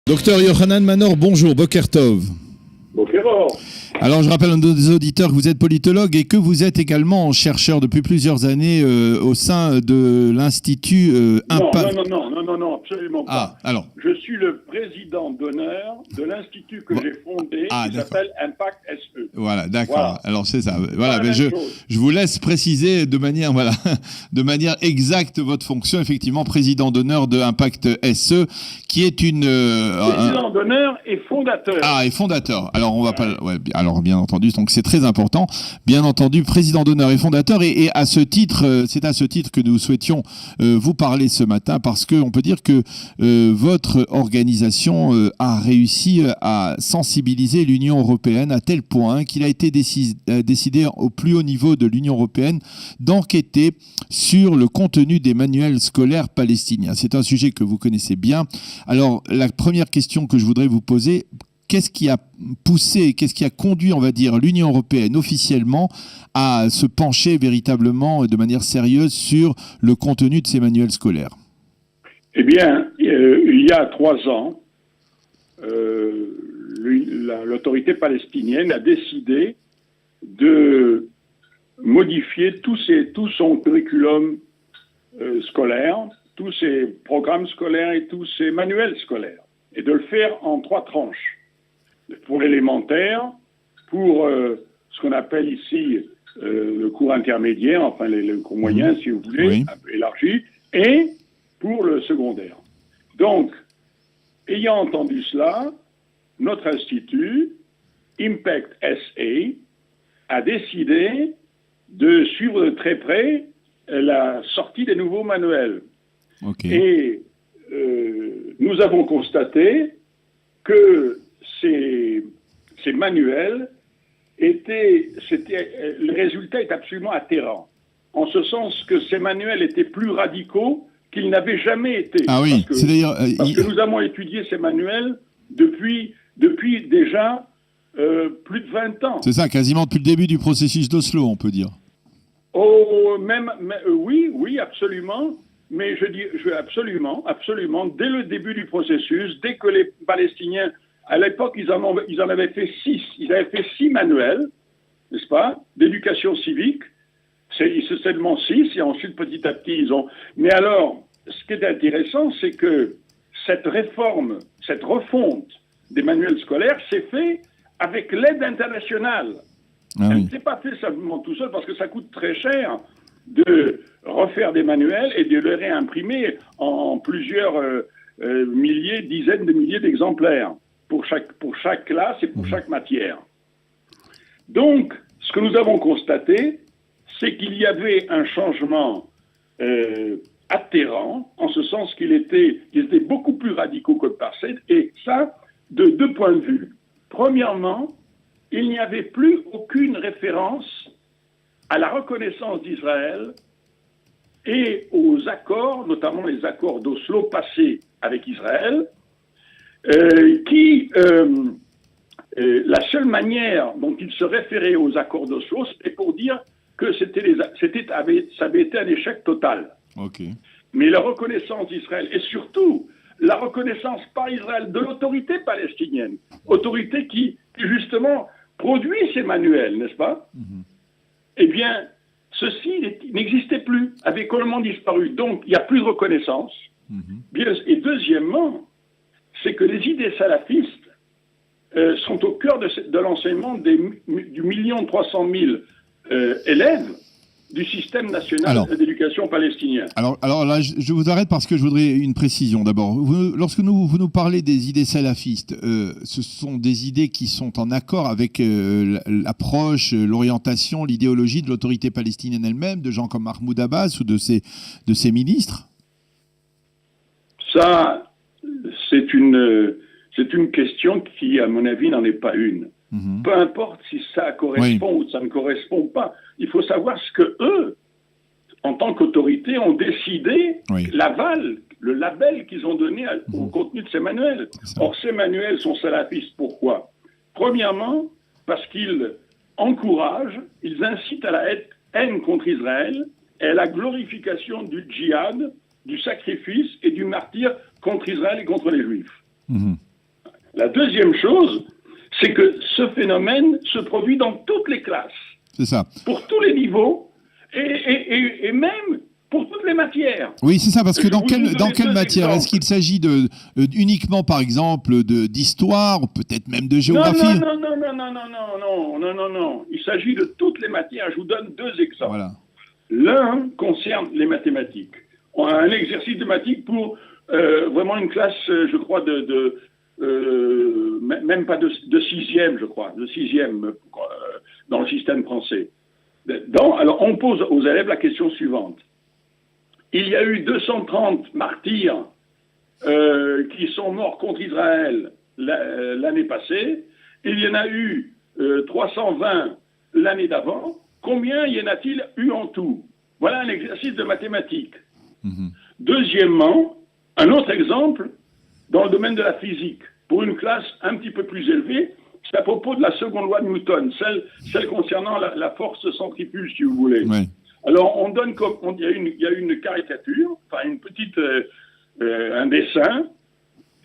Docteur Yohanan Manor, bonjour, Boker Tov. Boker Or. Alors, je rappelle à nos auditeurs que vous êtes politologue et que vous êtes également chercheur depuis plusieurs années au sein de l'Institut Impact. Non, absolument pas. Alors. Je suis le président d'honneur de l'Institut que j'ai fondé, qui s'appelle Impact SE. Voilà, d'accord. Voilà. Alors, c'est ça. Voilà, mais je vous laisse préciser de manière exacte votre fonction, effectivement, président d'honneur de Impact SE, qui est une... président d'honneur et fondateur. Ah, et fondateur. Alors, on va pas... Ouais, alors, bien entendu, donc c'est très important. Bien entendu, président d'honneur et fondateur. Et à ce titre, c'est à ce titre que nous souhaitions vous parler ce matin, parce qu'on peut dire que votre organisation a réussi à sensibiliser l'Union européenne à tel point qu'il a été décidé au plus haut niveau de l'Union européenne d'enquêter sur le contenu des manuels scolaires palestiniens. C'est un sujet que vous connaissez bien. Alors, la première question que je voudrais vous poser, qu'est-ce qui a poussé, qu'est-ce qui a conduit, on va dire, l'Union européenne officiellement à se pencher véritablement de manière sérieuse sur le contenu de ces manuels scolaires ? Eh bien, il y a 3 ans, l'autorité palestinienne a décidé de modifier tout son curriculum scolaire, tous ses programmes scolaires et tous ses manuels scolaires, et de le faire en 3 tranches. Pour l'élémentaire, pour ce qu'on appelle ici le cours intermédiaire, enfin le cours moyen, si vous voulez, un peu élargi, et pour le secondaire. Donc, ayant entendu cela, notre institut, Impact SA, a décidé de suivre de très près la sortie des nouveaux manuels. Okay. Et nous avons constaté que ces manuels le résultat est absolument atterrant, en ce sens que ces manuels étaient plus radicaux qu'ils n'avaient jamais été. Ah oui, parce que nous avons étudié ces manuels depuis déjà plus de 20 ans. C'est ça, quasiment depuis le début du processus d'Oslo, on peut dire. Oui, absolument. Mais je dis absolument, dès le début du processus, dès que les Palestiniens, à l'époque, ils en avaient fait 6. Ils avaient fait 6 manuels, n'est-ce pas, d'éducation civique. C'est seulement 6, et ensuite, petit à petit, ils ont... Mais alors, ce qui est intéressant, c'est que cette réforme, cette refonte des manuels scolaires s'est fait avec l'aide internationale. Elle ne s'est pas fait simplement tout seul, parce que ça coûte très cher de refaire des manuels et de les réimprimer en plusieurs dizaines de milliers d'exemplaires pour chaque classe et pour chaque matière. Donc, ce que nous avons constaté, c'est qu'il y avait un changement atterrant, en ce sens qu'ils étaient beaucoup plus radicaux que le passé, et ça, de 2 points de vue. Premièrement, il n'y avait plus aucune référence à la reconnaissance d'Israël et aux accords, notamment les accords d'Oslo passés avec Israël, la seule manière dont ils se référaient aux accords d'Oslo, c'était pour dire que ça avait été un échec total. Okay. Mais la reconnaissance d'Israël, et surtout la reconnaissance par Israël de l'autorité palestinienne, autorité qui justement produit ces manuels, n'est-ce pas ? Eh bien, ceci n'existait plus, avait complètement disparu. Donc, il n'y a plus de reconnaissance. Et deuxièmement, c'est que les idées salafistes sont au cœur de l'enseignement du 1,3 million élèves du système national d'éducation palestinien. Alors là, je vous arrête parce que je voudrais une précision d'abord. Lorsque vous nous parlez des idées salafistes, ce sont des idées qui sont en accord avec l'approche, l'orientation, l'idéologie de l'autorité palestinienne elle-même, de gens comme Mahmoud Abbas ou de ses ministres ? Ça, c'est une question qui, à mon avis, n'en est pas une. Peu importe si ça correspond ou ça ne correspond pas. Il faut savoir ce que eux, en tant qu'autorité, ont décidé, le label qu'ils ont donné au contenu de ces manuels. Or, ces manuels sont salafistes. Pourquoi ? Premièrement, parce qu'ils encouragent, ils incitent à la haine contre Israël et à la glorification du djihad, du sacrifice et du martyre contre Israël et contre les Juifs. La deuxième chose, c'est que ce phénomène se produit dans toutes les classes. C'est ça. Pour tous les niveaux et même pour toutes les matières. Oui, c'est ça, parce que dans quelle matière? Est-ce qu'il s'agit uniquement, par exemple, d'histoire, peut-être même de géographie? Non. Il s'agit de toutes les matières. Je vous donne deux exemples. Voilà. L'un concerne les mathématiques. On a un exercice de mathématiques pour vraiment une classe, je crois, même pas de sixième, je crois, de sixième dans le système français. Alors, on pose aux élèves la question suivante. Il y a eu 230 martyrs qui sont morts contre Israël l'année passée. Il y en a eu 320 l'année d'avant. Combien y en a-t-il eu en tout? Voilà un exercice de mathématiques. Deuxièmement, un autre exemple dans le domaine de la physique. Pour une classe un petit peu plus élevée, c'est à propos de la seconde loi de Newton, celle concernant la force centrifuge, si vous voulez. Oui. Alors, il y a une caricature, enfin une petite, un dessin,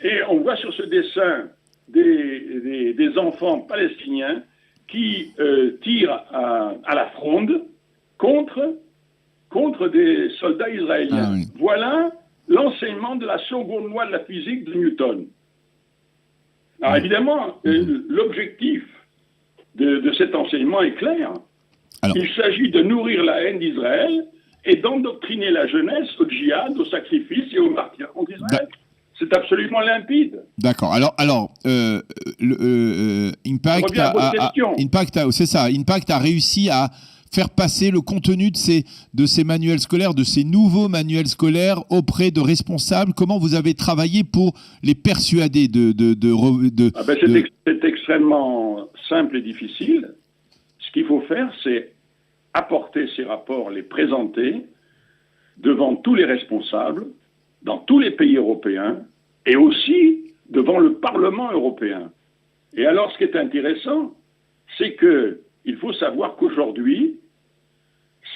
et on voit sur ce dessin des enfants palestiniens qui tirent à la fronde contre des soldats israéliens. Ah, oui. Voilà l'enseignement de la seconde loi de la physique de Newton. Alors évidemment, l'objectif de cet enseignement est clair. Alors. Il s'agit de nourrir la haine d'Israël et d'endoctriner la jeunesse au djihad, au sacrifice et au martyr contre Israël. C'est absolument limpide. D'accord. Alors, Impact a réussi à faire passer le contenu de ces manuels scolaires, de ces nouveaux manuels scolaires auprès de responsables. Comment vous avez travaillé pour les persuader C'est extrêmement simple et difficile. Ce qu'il faut faire, c'est apporter ces rapports, les présenter devant tous les responsables, dans tous les pays européens, et aussi devant le Parlement européen. Et alors, ce qui est intéressant, c'est qu'il faut savoir qu'aujourd'hui,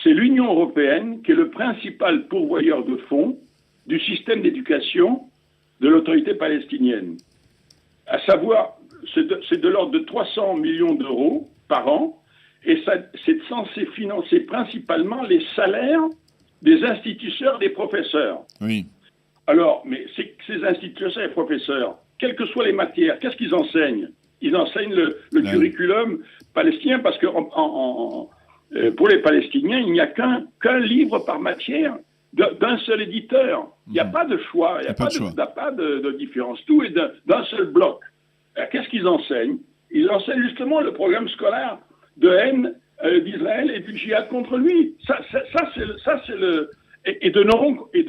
c'est l'Union européenne qui est le principal pourvoyeur de fonds du système d'éducation de l'autorité palestinienne. À savoir, c'est de l'ordre de 300 millions d'euros par an, et c'est censé financer principalement les salaires des instituteurs, des professeurs. Oui. Alors, mais ces instituteurs et professeurs, quelles que soient les matières, qu'est-ce qu'ils enseignent? Ils enseignent le curriculum palestinien parce que pour les Palestiniens, il n'y a qu'un livre par matière d'un seul éditeur. Il n'y a pas de choix, il n'y a pas de différence. Tout est d'un seul bloc. Alors, qu'est-ce qu'ils enseignent? Ils enseignent justement le programme scolaire de haine d'Israël et du djihad contre lui. Ça c'est le... Et de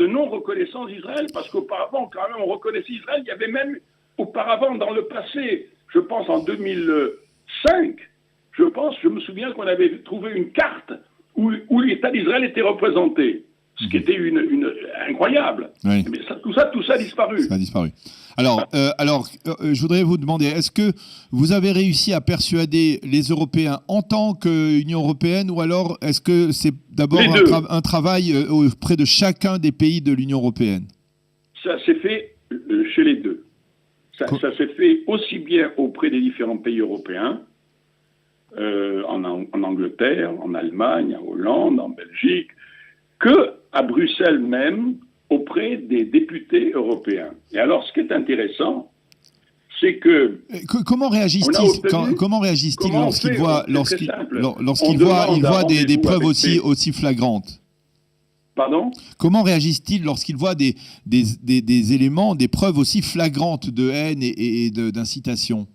non-reconnaissance d'Israël, parce qu'auparavant, quand même, on reconnaissait Israël. Il y avait même, auparavant, dans le passé, je pense en 2005, je me souviens qu'on avait trouvé une carte où l'État d'Israël était représenté. Ce qui était incroyable. Oui. Mais tout ça a disparu. Ça a disparu. Alors, je voudrais vous demander, est-ce que vous avez réussi à persuader les Européens en tant qu'Union européenne, ou alors est-ce que c'est d'abord un travail auprès de chacun des pays de l'Union européenne? Ça s'est fait chez les deux. Ça s'est fait aussi bien auprès des différents pays européens, en Angleterre, en Allemagne, en Hollande, en Belgique, que à Bruxelles même, auprès des députés européens. Et alors, ce qui est intéressant, c'est que... Comment réagissent-ils lorsqu'ils voient des preuves aussi flagrantes? Pardon? Comment réagissent-ils lorsqu'ils voient des éléments, des preuves aussi flagrantes de haine et d'incitation?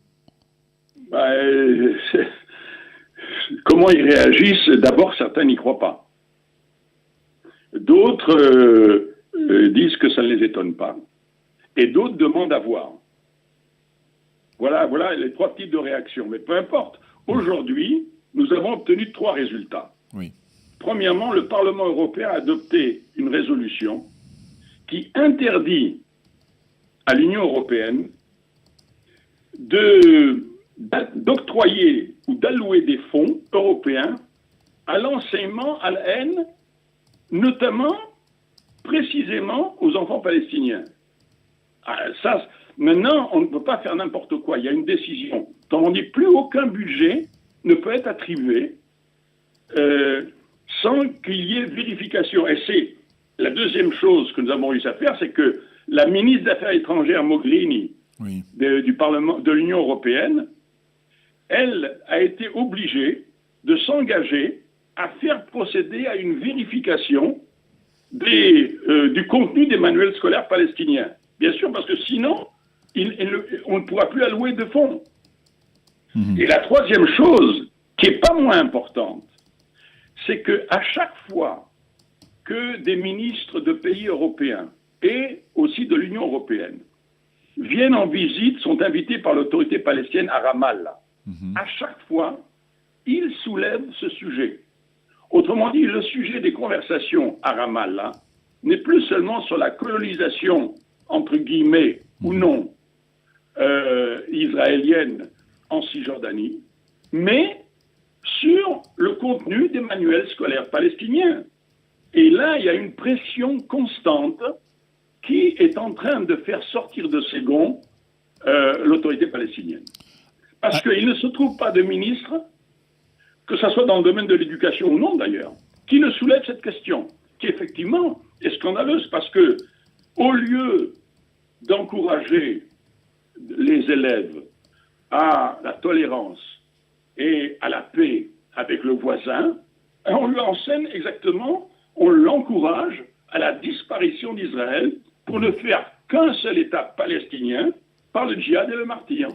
Comment ils réagissent? D'abord, certains n'y croient pas. D'autres disent que ça ne les étonne pas. Et d'autres demandent à voir. Voilà les trois types de réactions. Mais peu importe. Aujourd'hui, nous avons obtenu 3 résultats. Oui. Premièrement, le Parlement européen a adopté une résolution qui interdit à l'Union européenne d'octroyer ou d'allouer des fonds européens à l'enseignement à la haine, notamment, précisément, aux enfants palestiniens. Ça, Maintenant, on ne peut pas faire n'importe quoi. Il y a une décision. Autrement dit, plus aucun budget ne peut être attribué sans qu'il y ait vérification. Et c'est la deuxième chose que nous avons réussi à faire, c'est que la ministre des Affaires étrangères, Mogherini, du Parlement, de l'Union européenne, elle a été obligée de s'engager à faire procéder à une vérification du contenu des manuels scolaires palestiniens. Bien sûr, parce que sinon, on ne pourra plus allouer de fonds. Et la troisième chose, qui n'est pas moins importante, c'est qu'à chaque fois que des ministres de pays européens et aussi de l'Union européenne viennent en visite, sont invités par l'autorité palestinienne à Ramallah, à chaque fois, ils soulèvent ce sujet. Autrement dit, le sujet des conversations à Ramallah n'est plus seulement sur la colonisation, entre guillemets, ou non, israélienne en Cisjordanie, mais sur le contenu des manuels scolaires palestiniens. Et là, il y a une pression constante qui est en train de faire sortir de ses gonds l'autorité palestinienne. Parce qu'il ne se trouve pas de ministre, que ce soit dans le domaine de l'éducation ou non d'ailleurs, qui ne soulève cette question, qui effectivement est scandaleuse, parce que au lieu d'encourager les élèves à la tolérance et à la paix avec le voisin, on lui enseigne exactement, on l'encourage à la disparition d'Israël pour ne faire qu'un seul État palestinien par le djihad et le martyr.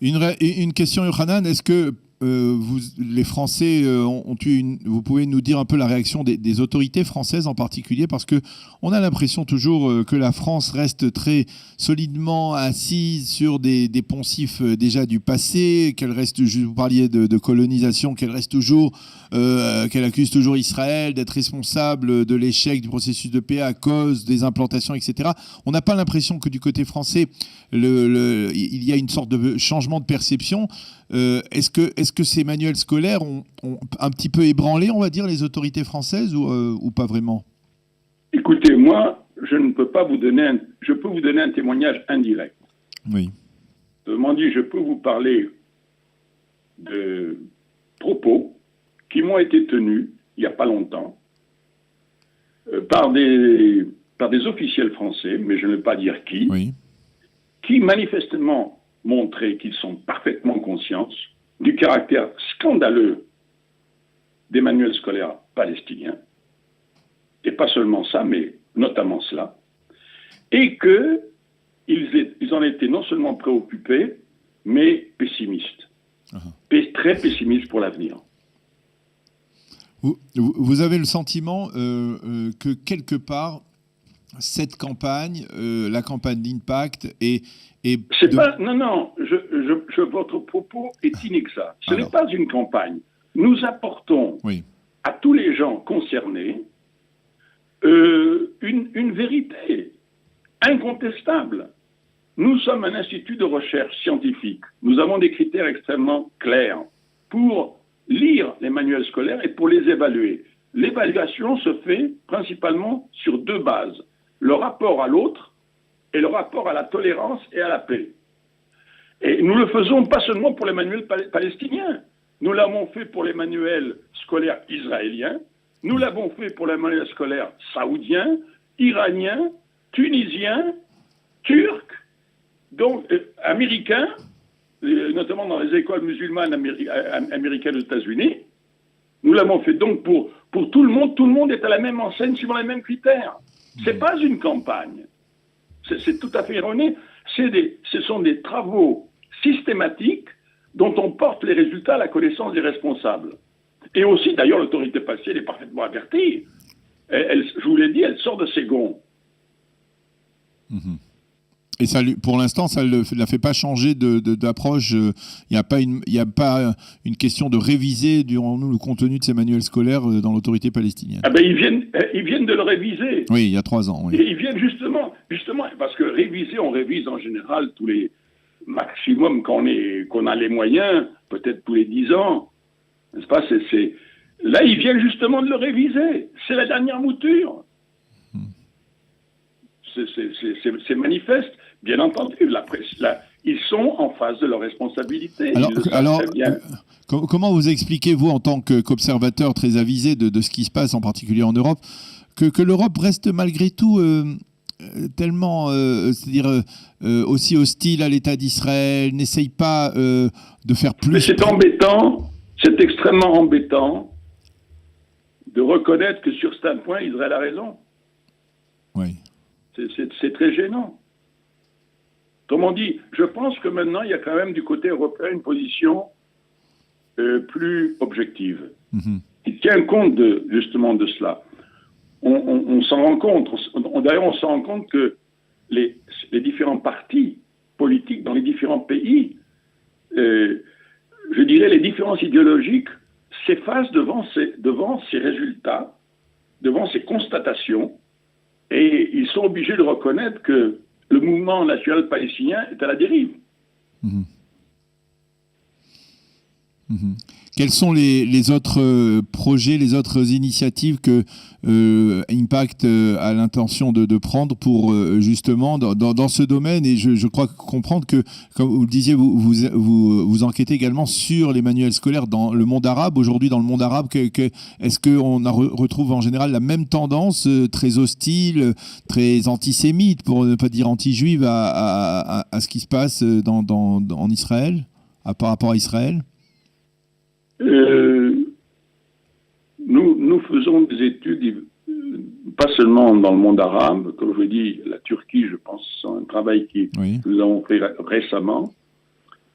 Une question, Yohanan, est-ce que les Français vous pouvez nous dire un peu la réaction des autorités françaises en particulier, parce que on a l'impression toujours que la France reste très solidement assise sur des poncifs déjà du passé, qu'elle reste, vous parliez de colonisation, qu'elle reste toujours, qu'elle accuse toujours Israël d'être responsable de l'échec du processus de paix à cause des implantations, etc. On n'a pas l'impression que du côté français, il y a une sorte de changement de perception. Est-ce que ces manuels scolaires ont un petit peu ébranlé, on va dire, les autorités françaises ou pas vraiment? Écoutez, moi, je ne peux pas vous donner je peux vous donner un témoignage indirect. Oui. Autrement dit, je peux vous parler de propos qui m'ont été tenus il n'y a pas longtemps par des officiels français, mais je ne vais pas dire qui, qui manifestement montraient qu'ils sont parfaitement conscients du caractère scandaleux des manuels scolaires palestiniens, et pas seulement ça, mais notamment cela, et qu'ils en étaient non seulement préoccupés, mais pessimistes, très pessimistes pour l'avenir. Vous avez le sentiment que quelque part, cette campagne, la campagne d'Impact Non, votre propos est inexact. Ce n'est pas une campagne. Nous apportons à tous les gens concernés une vérité incontestable. Nous sommes un institut de recherche scientifique. Nous avons des critères extrêmement clairs pour lire les manuels scolaires et pour les évaluer. L'évaluation se fait principalement sur deux bases: le rapport à l'autre et le rapport à la tolérance et à la paix. Et nous le faisons pas seulement pour les manuels palestiniens. Nous l'avons fait pour les manuels scolaires israéliens, nous l'avons fait pour les manuels scolaires saoudiens, iraniens, tunisiens, turcs, donc américains, notamment dans les écoles musulmanes américaines aux États-Unis. Nous l'avons fait donc pour tout le monde. Tout le monde est à la même enseigne, suivant les mêmes critères. C'est pas une campagne. C'est tout à fait erroné. Ce sont des travaux systématiques dont on porte les résultats à la connaissance des responsables. Et aussi, d'ailleurs, l'autorité palestinienne est parfaitement avertie. Je vous l'ai dit, elle sort de ses gonds. Et ça, pour l'instant, ça ne la fait pas changer d'approche. Il n'y a pas une question de réviser, dirons-nous, le contenu de ces manuels scolaires dans l'autorité palestinienne. Ah ben, ils viennent de le réviser. Oui, il y a 3 ans. Oui. Et ils viennent justement, parce que réviser, on révise en général tous les maximum qu'on a les moyens, peut-être tous les 10 ans. N'est-ce pas? Là, ils viennent justement de le réviser. C'est la dernière mouture. C'est manifeste. Bien entendu, ils sont en face de leurs responsabilités. Comment vous expliquez, vous, en tant qu'observateur très avisé de ce qui se passe, en particulier en Europe, que l'Europe reste malgré tout tellement, c'est-à-dire aussi hostile à l'État d'Israël, n'essaye pas de faire plus... Mais c'est embêtant, c'est extrêmement embêtant de reconnaître que sur certains points, Israël a raison. Oui. C'est très gênant. Autrement dit, je pense que maintenant, il y a quand même du côté européen une position plus objective. Il tient compte justement de cela. On s'en rend compte. D'ailleurs, on s'en rend compte que les différents partis politiques dans les différents pays, je dirais, les différences idéologiques s'effacent devant ces résultats, devant ces constatations, et ils sont obligés de reconnaître que le mouvement national palestinien est à la dérive. Quels sont les autres projets, les autres initiatives que Impact a l'intention de prendre pour justement dans ce domaine? Et je crois comprendre que, comme vous le disiez, vous enquêtez également sur les manuels scolaires dans le monde arabe. Aujourd'hui, dans le monde arabe, est-ce qu'on retrouve en général la même tendance très hostile, très antisémite, pour ne pas dire anti-juive, à ce qui se passe en Israël, par rapport à Israël? Nous faisons des études, pas seulement dans le monde arabe, comme je vous dis, la Turquie, je pense, c'est un travail que nous avons fait récemment,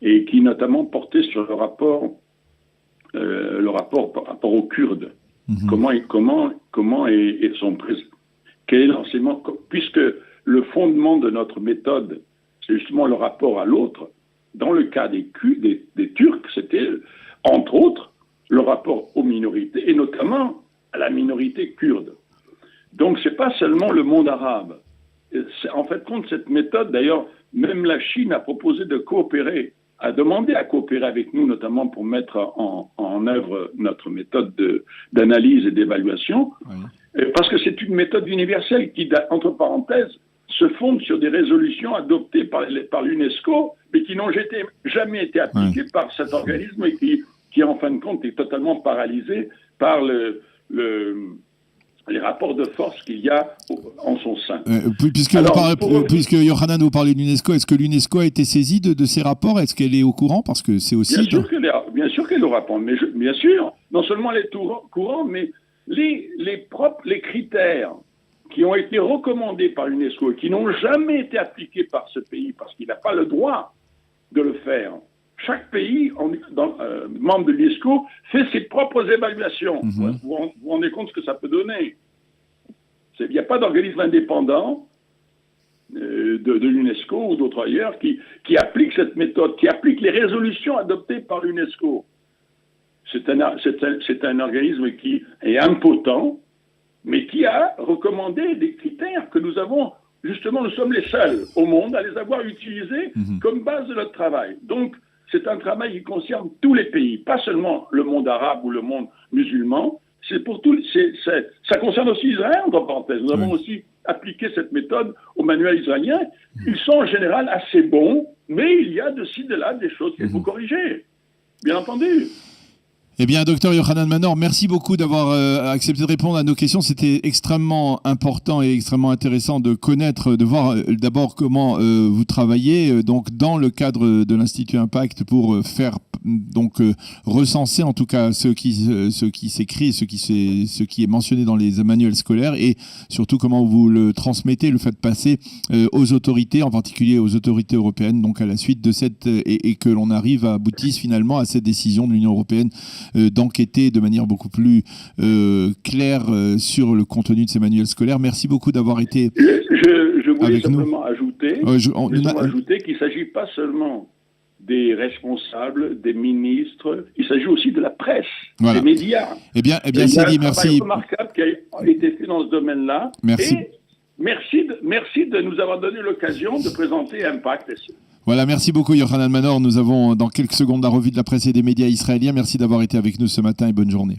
et qui notamment portait sur le rapport par rapport aux Kurdes. Comment sont présents, quel est l'enseignement, puisque le fondement de notre méthode, c'est justement le rapport à l'autre. Dans le cas des Turcs, c'était entre autres le rapport aux minorités, et notamment à la minorité kurde. Donc, ce n'est pas seulement le monde arabe. En fait, compte cette méthode, d'ailleurs, même la Chine a proposé de coopérer, a demandé à coopérer avec nous, notamment pour mettre en œuvre notre méthode d'analyse et d'évaluation, parce que c'est une méthode universelle qui, entre parenthèses, se fonde sur des résolutions adoptées par l'UNESCO, mais qui n'ont jamais été appliquées par cet organisme et qui, en fin de compte, est totalement paralysé par les rapports de force qu'il y a en son sein. Puisque Yohanan nous parlait de l'UNESCO, est-ce que l'UNESCO a été saisie de ces rapports? Est-ce qu'elle est au courant? Parce que c'est aussi... Bien sûr qu'elle est au courant, mais bien sûr, non seulement elle est au courant, mais les critères qui ont été recommandés par l'UNESCO et qui n'ont jamais été appliqués par ce pays, parce qu'il n'a pas le droit de le faire. Chaque pays, membre de l'UNESCO, fait ses propres évaluations. Vous vous rendez compte ce que ça peut donner. Il n'y a pas d'organisme indépendant de l'UNESCO ou d'autres ailleurs qui applique cette méthode, qui applique les résolutions adoptées par l'UNESCO. C'est un organisme qui est impotent, mais qui a recommandé des critères que nous avons, justement, nous sommes les seuls au monde à les avoir utilisés comme base de notre travail. Donc, c'est un travail qui concerne tous les pays, pas seulement le monde arabe ou le monde musulman, c'est pour tout, ça concerne aussi Israël, entre parenthèses. Nous avons aussi appliqué cette méthode au manuel israélien. Ils sont en général assez bons, mais il y a de ci, de là des choses qu'il faut corriger, bien entendu. Eh bien, Dr Yohanan Manor, merci beaucoup d'avoir accepté de répondre à nos questions. C'était extrêmement important et extrêmement intéressant de connaître, de voir d'abord comment vous travaillez donc dans le cadre de l'Institut Impact pour faire recenser en tout cas ce qui s'écrit, ce qui est mentionné dans les manuels scolaires, et surtout comment vous le transmettez, le faites passer aux autorités, en particulier aux autorités européennes, donc à la suite de cette et que l'on aboutisse finalement à cette décision de l'Union européenne d'enquêter de manière beaucoup plus claire sur le contenu de ces manuels scolaires. Merci beaucoup d'avoir été je voulais avec nous. Simplement ajouter qu'il ne s'agit pas seulement des responsables, des ministres, il s'agit aussi de la presse, des médias. Eh bien, c'est dit, merci. Il y a un travail remarquable qui a été fait dans ce domaine-là. Merci. Et merci de nous avoir donné l'occasion de présenter Impact. Voilà, merci beaucoup Yohanan Manor. Nous avons dans quelques secondes la revue de la presse et des médias israéliens. Merci d'avoir été avec nous ce matin et bonne journée.